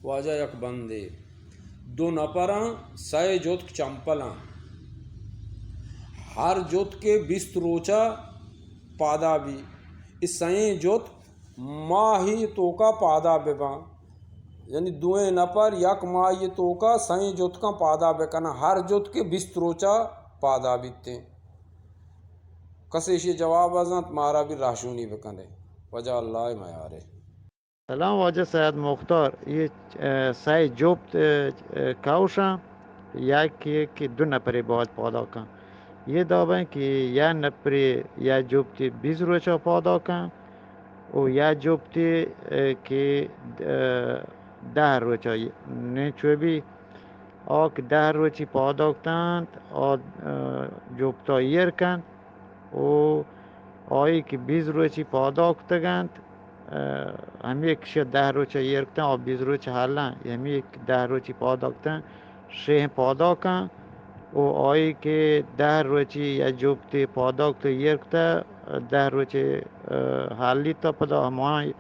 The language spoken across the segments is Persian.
वाजा यक बंदे दो नपरा सय जोत चंपला हर जोत के बिस्त रोचा पादा भी इस सय जोत माही तो का पादा बेबा यानी दुए नपर यक माही तो का सय जोत का पादा बेकना हर जोत के बिस्त रोचा पादा बीते कसे जवाब अजत मारा भी राशूनी बेकने वजह अल्लाह मयारे سلام واجه سید مختار یه سعی جفت کاوشم یکی دو نفری باید پیدا کن یه دابن که یه نفری یه جفتی 20 روچا پیدا کن و یه جفتی که 10 روچا نه چوبی آک 10 روچی پیدا کند جفتا یر کن و آیی که 20 روچی پیدا کتگند همی کشی 10 روچه یرکتن و 20 روچه حالا همی 10 روچی پیدا کتن شه پیدا کن و آیی که 10 روچی یا جوبتی پیدا کت یرکتا 10 روچه حالی تا پدا همه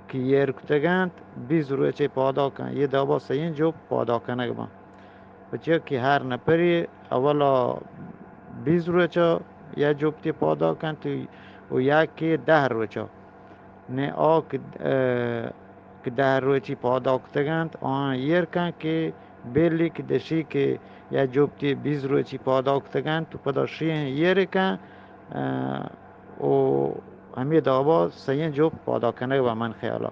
که یرکتگند 20 روچه پیدا کن یه دابا سین جوب پیدا کنه با بچه که هر نپری اولا 20 روچه یا جوبتی پیدا کن و یکی 10 روچه نه که 10 روچی پیدا کتگند آن یرکن که بیلی که دشی که یا جوبتی 20 روچی پیدا کتگند تو پدا شیه یرکن و همی دابا سین جوب پیدا کنه و من خیالا